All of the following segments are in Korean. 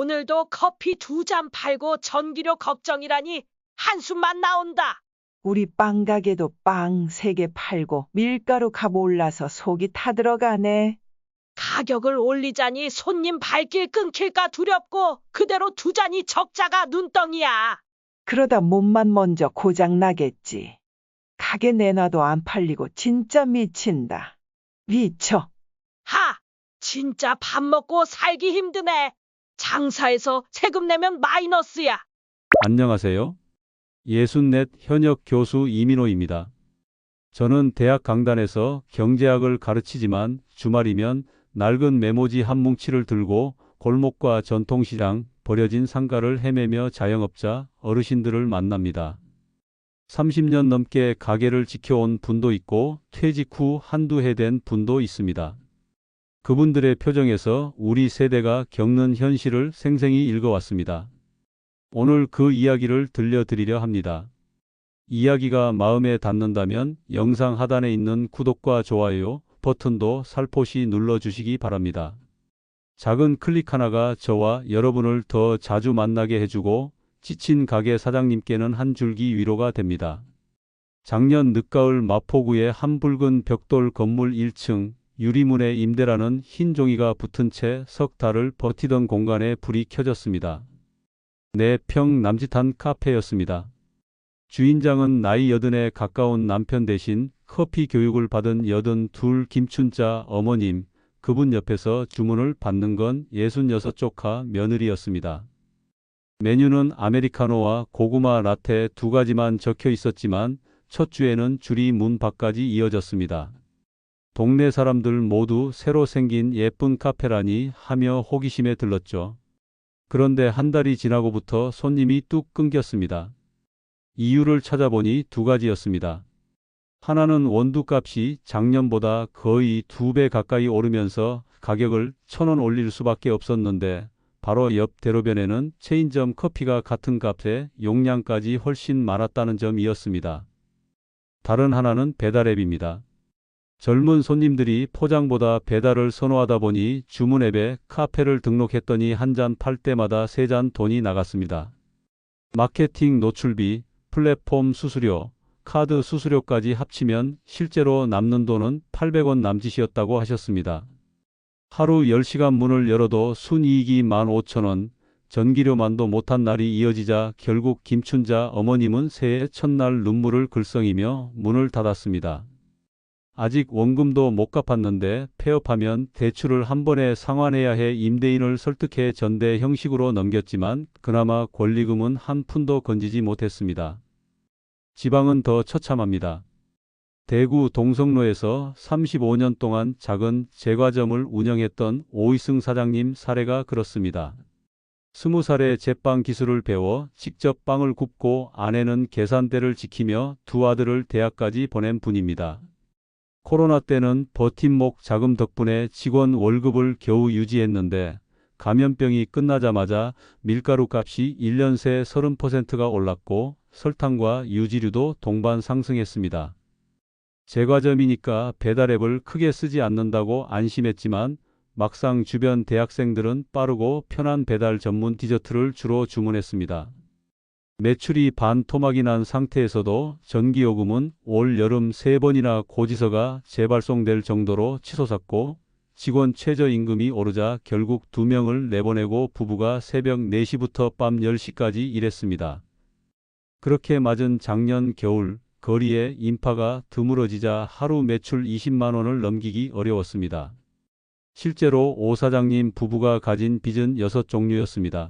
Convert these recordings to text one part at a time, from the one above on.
오늘도 커피 2잔 팔고 전기료 걱정이라니 한숨만 나온다. 우리 빵 가게도 빵 3개 팔고 밀가루 값 올라서 속이 타들어가네. 가격을 올리자니 손님 발길 끊길까 두렵고 그대로 2잔이 적자가 눈덩이야. 그러다 몸만 먼저 고장 나겠지. 가게 내놔도 안 팔리고 진짜 미친다. 미쳐. 하! 진짜 밥 먹고 살기 힘드네. 장사해서 세금 내면 마이너스야. 안녕하세요. 64 현역 교수 이민호입니다. 저는 대학 강단에서 경제학을 가르치지만 주말이면 낡은 메모지 한 뭉치를 들고 골목과 전통시장, 버려진 상가를 헤매며 자영업자, 어르신들을 만납니다. 30년 넘게 가게를 지켜온 분도 있고 퇴직 후 한두 해 된 분도 있습니다. 그분들의 표정에서 우리 세대가 겪는 현실을 생생히 읽어왔습니다. 오늘 그 이야기를 들려드리려 합니다. 이야기가 마음에 닿는다면 영상 하단에 있는 구독과 좋아요 버튼도 살포시 눌러주시기 바랍니다. 작은 클릭 하나가 저와 여러분을 더 자주 만나게 해주고 지친 가게 사장님께는 한 줄기 위로가 됩니다. 작년 늦가을 마포구의 한 붉은 벽돌 건물 1층 유리문에 임대라는 흰 종이가 붙은 채 석 달을 버티던 공간에 불이 켜졌습니다. 4평 남짓한 카페였습니다. 주인장은 나이 80에 가까운 남편 대신 커피 교육을 받은 82 김춘자 어머님, 그분 옆에서 주문을 받는 건 66조카 며느리였습니다. 메뉴는 아메리카노와 고구마 라떼 2가지만 적혀 있었지만 첫 주에는 줄이 문 밖까지 이어졌습니다. 동네 사람들 모두 새로 생긴 예쁜 카페라니 하며 호기심에 들렀죠. 그런데 한 달이 지나고부터 손님이 뚝 끊겼습니다. 이유를 찾아보니 2가지였습니다. 하나는 원두값이 작년보다 거의 2배 가까이 오르면서 가격을 1,000원 올릴 수밖에 없었는데 바로 옆 대로변에는 체인점 커피가 같은 값에 용량까지 훨씬 많았다는 점이었습니다. 다른 하나는 배달앱입니다. 젊은 손님들이 포장보다 배달을 선호하다 보니 주문 앱에 카페를 등록했더니 한 잔 팔 때마다 3잔 돈이 나갔습니다. 마케팅 노출비, 플랫폼 수수료, 카드 수수료까지 합치면 실제로 남는 돈은 800원 남짓이었다고 하셨습니다. 하루 10시간 문을 열어도 순이익이 15,000원, 전기료만도 못한 날이 이어지자 결국 김춘자 어머님은 새해 첫날 눈물을 글썽이며 문을 닫았습니다. 아직 원금도 못 갚았는데 폐업하면 대출을 한 번에 상환해야 해 임대인을 설득해 전대 형식으로 넘겼지만 그나마 권리금은 한 푼도 건지지 못했습니다. 지방은 더 처참합니다. 대구 동성로에서 35년 동안 작은 제과점을 운영했던 오이승 사장님 사례가 그렇습니다. 20살에 제빵 기술을 배워 직접 빵을 굽고 아내는 계산대를 지키며 2 아들을 대학까지 보낸 분입니다. 코로나 때는 버팀목 자금 덕분에 직원 월급을 겨우 유지했는데 감염병이 끝나자마자 밀가루 값이 1년 새 30%가 올랐고 설탕과 유지류도 동반 상승했습니다. 제과점이니까 배달앱을 크게 쓰지 않는다고 안심했지만 막상 주변 대학생들은 빠르고 편한 배달 전문 디저트를 주로 주문했습니다. 매출이 반토막이 난 상태에서도 전기요금은 올 여름 3번이나 고지서가 재발송될 정도로 치솟았고 직원 최저임금이 오르자 결국 2명을 내보내고 부부가 새벽 4시부터 밤 10시까지 일했습니다. 그렇게 맞은 작년 겨울 거리에 인파가 드물어지자 하루 매출 20만 원을 넘기기 어려웠습니다. 실제로 오 사장님 부부가 가진 빚은 6종류였습니다.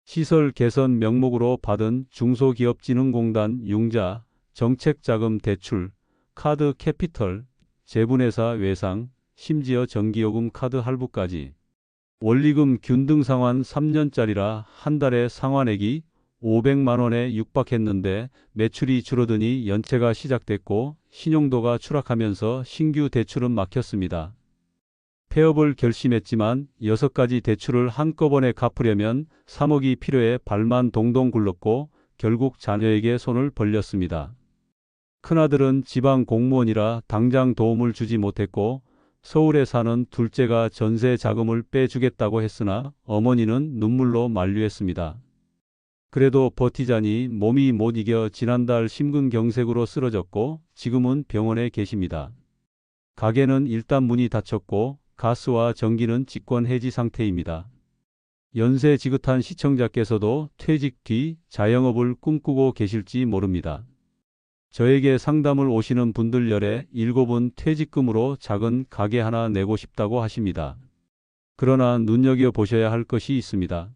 시설 개선 명목으로 받은 중소기업진흥공단 융자, 정책자금 대출, 카드 캐피털, 제분회사 외상, 심지어 전기요금 카드 할부까지. 원리금 균등 상환 3년짜리라 한 달에 상환액이 500만 원에 육박했는데 매출이 줄어드니 연체가 시작됐고 신용도가 추락하면서 신규 대출은 막혔습니다. 폐업을 결심했지만 6가지 대출을 한꺼번에 갚으려면 3억이 필요해 발만 동동 굴렀고 결국 자녀에게 손을 벌렸습니다. 큰아들은 지방 공무원이라 당장 도움을 주지 못했고 서울에 사는 둘째가 전세 자금을 빼주겠다고 했으나 어머니는 눈물로 만류했습니다. 그래도 버티자니 몸이 못 이겨 지난달 심근경색으로 쓰러졌고 지금은 병원에 계십니다. 가게는 일단 문이 닫혔고 가스와 전기는 직권 해지 상태입니다. 연세 지긋한 시청자께서도 퇴직 뒤 자영업을 꿈꾸고 계실지 모릅니다. 저에게 상담을 오시는 분들 열에 7은 퇴직금으로 작은 가게 하나 내고 싶다고 하십니다. 그러나 눈여겨보셔야 할 것이 있습니다.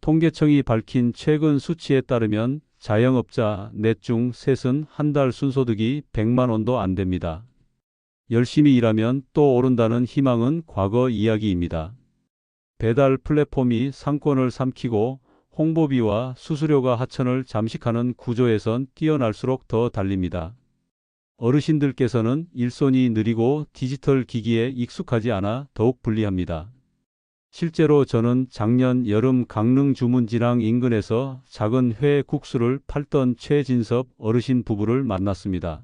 통계청이 밝힌 최근 수치에 따르면 자영업자 넷 중 셋은 한 달 순소득이 100만 원도 안 됩니다. 열심히 일하면 또 오른다는 희망은 과거 이야기입니다. 배달 플랫폼이 상권을 삼키고 홍보비와 수수료가 하천을 잠식하는 구조에선 뛰어날수록 더 달립니다. 어르신들께서는 일손이 느리고 디지털 기기에 익숙하지 않아 더욱 불리합니다. 실제로 저는 작년 여름 강릉 주문지랑 인근에서 작은 회 국수를 팔던 최진섭 어르신 부부를 만났습니다.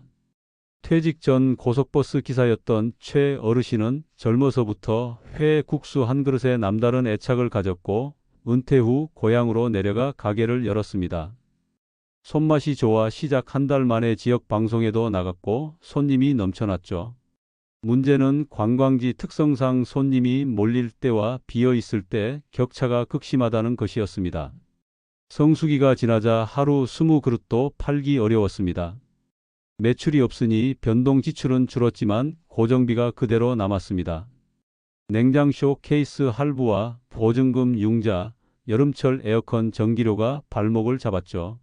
퇴직 전 고속버스 기사였던 최 어르신은 젊어서부터 회 국수 한 그릇에 남다른 애착을 가졌고 은퇴 후 고향으로 내려가 가게를 열었습니다. 손맛이 좋아 시작 한 달 만에 지역 방송에도 나갔고 손님이 넘쳐났죠. 문제는 관광지 특성상 손님이 몰릴 때와 비어 있을 때 격차가 극심하다는 것이었습니다. 성수기가 지나자 하루 20그릇도 팔기 어려웠습니다. 매출이 없으니 변동 지출은 줄었지만 고정비가 그대로 남았습니다. 냉장쇼 케이스 할부와 보증금 융자, 여름철 에어컨 전기료가 발목을 잡았죠.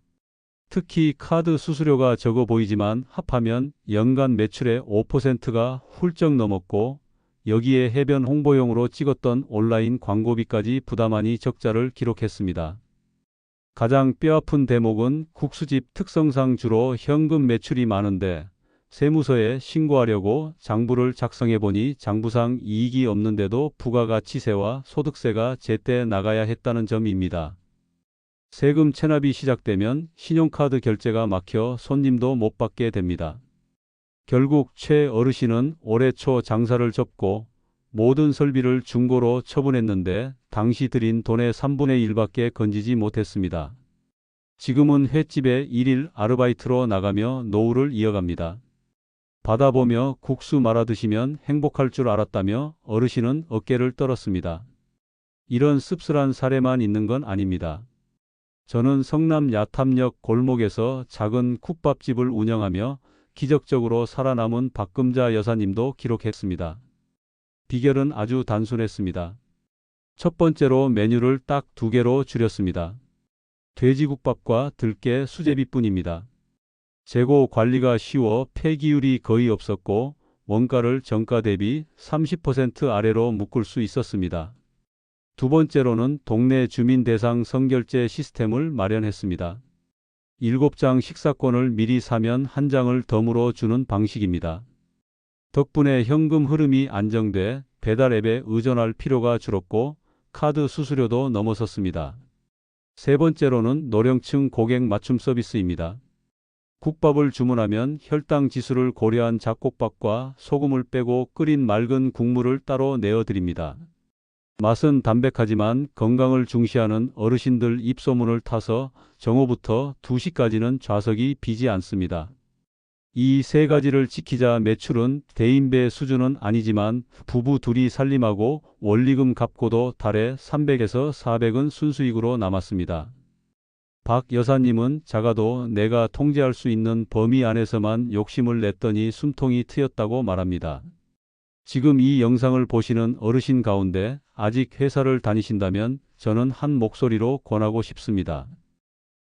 특히 카드 수수료가 적어 보이지만 합하면 연간 매출의 5%가 훌쩍 넘었고 여기에 해변 홍보용으로 찍었던 온라인 광고비까지 부담하니 적자를 기록했습니다. 가장 뼈아픈 대목은 국수집 특성상 주로 현금 매출이 많은데 세무서에 신고하려고 장부를 작성해보니 장부상 이익이 없는데도 부가가치세와 소득세가 제때 나가야 했다는 점입니다. 세금 체납이 시작되면 신용카드 결제가 막혀 손님도 못 받게 됩니다. 결국 최 어르신은 올해 초 장사를 접고 모든 설비를 중고로 처분했는데 당시 들인 돈의 3분의 1밖에 건지지 못했습니다. 지금은 횟집에 1일 아르바이트로 나가며 노후를 이어갑니다. 받아보며 국수 말아 드시면 행복할 줄 알았다며 어르신은 어깨를 떨었습니다. 이런 씁쓸한 사례만 있는 건 아닙니다. 저는 성남 야탐역 골목에서 작은 국밥집을 운영하며 기적적으로 살아남은 박금자 여사님도 기록했습니다. 비결은 아주 단순했습니다. 첫 번째로 메뉴를 딱 2개로 줄였습니다. 돼지국밥과 들깨 수제비뿐입니다. 재고 관리가 쉬워 폐기율이 거의 없었고 원가를 정가 대비 30% 아래로 묶을 수 있었습니다. 두 번째로는 동네 주민 대상 선결제 시스템을 마련했습니다. 7장 식사권을 미리 사면 1장을 덤으로 주는 방식입니다. 덕분에 현금 흐름이 안정돼 배달 앱에 의존할 필요가 줄었고 카드 수수료도 넘어섰습니다. 세 번째로는 노령층 고객 맞춤 서비스입니다. 국밥을 주문하면 혈당 지수를 고려한 잡곡밥과 소금을 빼고 끓인 맑은 국물을 따로 내어드립니다. 맛은 담백하지만 건강을 중시하는 어르신들 입소문을 타서 정오부터 2시까지는 좌석이 비지 않습니다. 이 세 가지를 지키자 매출은 대인배 수준은 아니지만 부부 둘이 살림하고 원리금 갚고도 달에 300에서 400은 순수익으로 남았습니다. 박 여사님은 작아도 내가 통제할 수 있는 범위 안에서만 욕심을 냈더니 숨통이 트였다고 말합니다. 지금 이 영상을 보시는 어르신 가운데 아직 회사를 다니신다면 저는 한 목소리로 권하고 싶습니다.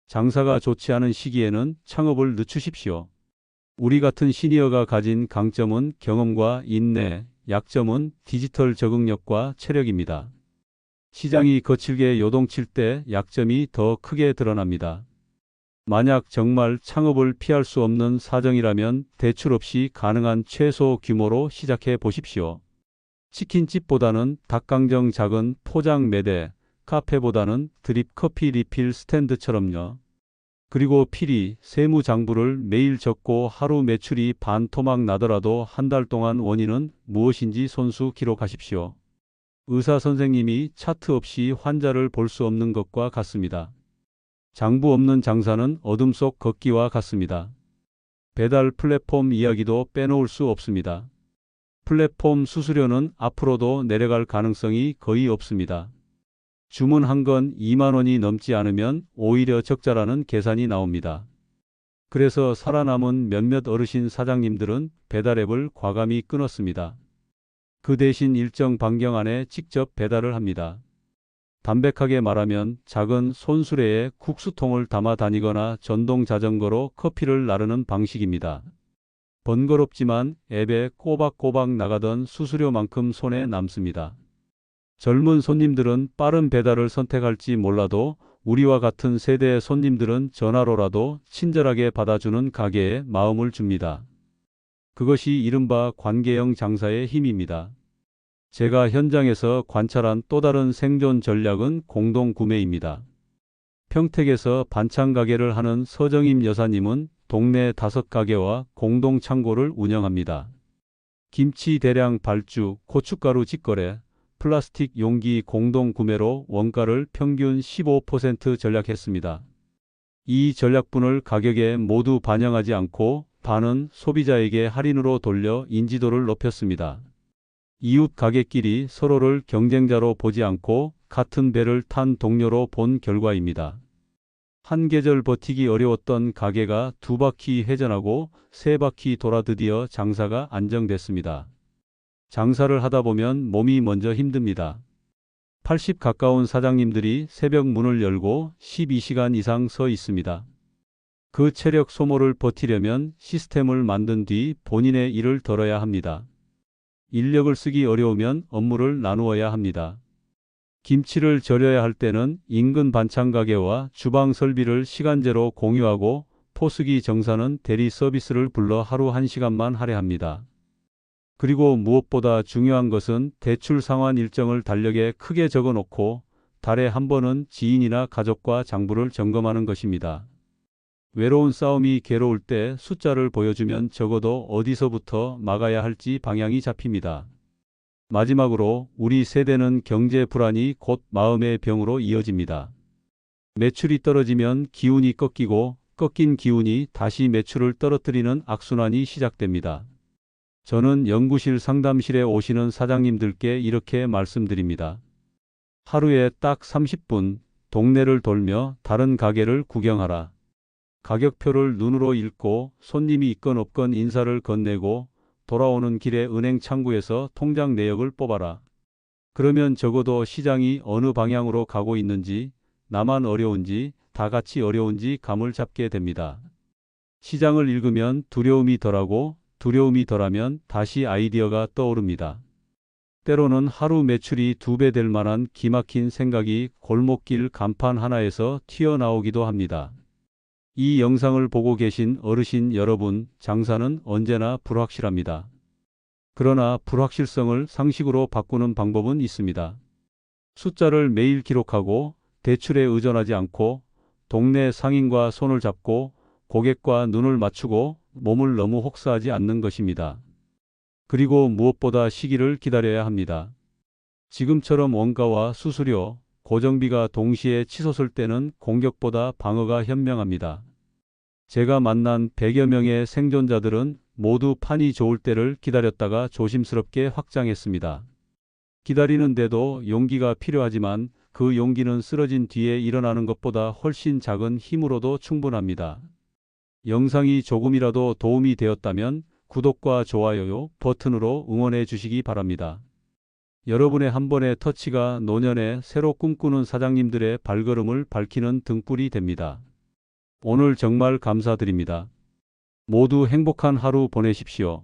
장사가 좋지 않은 시기에는 창업을 늦추십시오. 우리 같은 시니어가 가진 강점은 경험과 인내, 약점은 디지털 적응력과 체력입니다. 시장이 거칠게 요동칠 때 약점이 더 크게 드러납니다. 만약 정말 창업을 피할 수 없는 사정이라면 대출 없이 가능한 최소 규모로 시작해 보십시오. 치킨집보다는 닭강정 작은 포장 매대, 카페보다는 드립 커피 리필 스탠드처럼요. 그리고 필히 세무장부를 매일 적고 하루 매출이 반토막 나더라도 한 달 동안 원인은 무엇인지 손수 기록하십시오. 의사 선생님이 차트 없이 환자를 볼 수 없는 것과 같습니다. 장부 없는 장사는 어둠 속 걷기와 같습니다. 배달 플랫폼 이야기도 빼놓을 수 없습니다. 플랫폼 수수료는 앞으로도 내려갈 가능성이 거의 없습니다. 주문한 건 2만 원이 넘지 않으면 오히려 적자라는 계산이 나옵니다. 그래서 살아남은 몇몇 어르신 사장님들은 배달앱을 과감히 끊었습니다. 그 대신 일정 반경 안에 직접 배달을 합니다. 담백하게 말하면 작은 손수레에 국수통을 담아 다니거나 전동 자전거로 커피를 나르는 방식입니다. 번거롭지만 앱에 꼬박꼬박 나가던 수수료만큼 손에 남습니다. 젊은 손님들은 빠른 배달을 선택할지 몰라도 우리와 같은 세대의 손님들은 전화로라도 친절하게 받아주는 가게에 마음을 줍니다. 그것이 이른바 관계형 장사의 힘입니다. 제가 현장에서 관찰한 또 다른 생존 전략은 공동구매입니다. 평택에서 반찬 가게를 하는 서정임 여사님은 동네 5가게와 공동창고를 운영합니다. 김치 대량 발주, 고춧가루 직거래, 플라스틱 용기 공동구매로 원가를 평균 15% 전략했습니다. 이 전략분을 가격에 모두 반영하지 않고 반은 소비자에게 할인으로 돌려 인지도를 높였습니다. 이웃 가게끼리 서로를 경쟁자로 보지 않고 같은 배를 탄 동료로 본 결과입니다. 한 계절 버티기 어려웠던 가게가 2바퀴 회전하고 3바퀴 돌아 드디어 장사가 안정됐습니다. 장사를 하다 보면 몸이 먼저 힘듭니다. 80 가까운 사장님들이 새벽 문을 열고 12시간 이상 서 있습니다. 그 체력 소모를 버티려면 시스템을 만든 뒤 본인의 일을 덜어야 합니다. 인력을 쓰기 어려우면 업무를 나누어야 합니다. 김치를 절여야 할 때는 인근 반찬 가게와 주방 설비를 시간제로 공유하고 포스기 정사는 대리 서비스를 불러 하루 1시간만 할애합니다. 그리고 무엇보다 중요한 것은 대출 상환 일정을 달력에 크게 적어 놓고 달에 한 번은 지인이나 가족과 장부를 점검하는 것입니다. 외로운 싸움이 괴로울 때 숫자를 보여주면 적어도 어디서부터 막아야 할지 방향이 잡힙니다. 마지막으로 우리 세대는 경제 불안이 곧 마음의 병으로 이어집니다. 매출이 떨어지면 기운이 꺾이고 꺾인 기운이 다시 매출을 떨어뜨리는 악순환이 시작됩니다. 저는 연구실 상담실에 오시는 사장님들께 이렇게 말씀드립니다. 하루에 딱 30분 동네를 돌며 다른 가게를 구경하라. 가격표를 눈으로 읽고 손님이 있건 없건 인사를 건네고 돌아오는 길에 은행 창구에서 통장 내역을 뽑아라. 그러면 적어도 시장이 어느 방향으로 가고 있는지, 나만 어려운지, 다 같이 어려운지 감을 잡게 됩니다. 시장을 읽으면 두려움이 덜하고 두려움이 덜하면 다시 아이디어가 떠오릅니다. 때로는 하루 매출이 2배 될 만한 기막힌 생각이 골목길 간판 하나에서 튀어나오기도 합니다. 이 영상을 보고 계신 어르신 여러분, 장사는 언제나 불확실합니다. 그러나 불확실성을 상식으로 바꾸는 방법은 있습니다. 숫자를 매일 기록하고 대출에 의존하지 않고 동네 상인과 손을 잡고 고객과 눈을 맞추고 몸을 너무 혹사하지 않는 것입니다. 그리고 무엇보다 시기를 기다려야 합니다. 지금처럼 원가와 수수료, 고정비가 동시에 치솟을 때는 공격보다 방어가 현명합니다. 제가 만난 100여 명의 생존자들은 모두 판이 좋을 때를 기다렸다가 조심스럽게 확장했습니다. 기다리는데도 용기가 필요하지만 그 용기는 쓰러진 뒤에 일어나는 것보다 훨씬 작은 힘으로도 충분합니다. 영상이 조금이라도 도움이 되었다면 구독과 좋아요 버튼으로 응원해 주시기 바랍니다. 여러분의 한 번의 터치가 노년에 새로 꿈꾸는 사장님들의 발걸음을 밝히는 등불이 됩니다. 오늘 정말 감사드립니다. 모두 행복한 하루 보내십시오.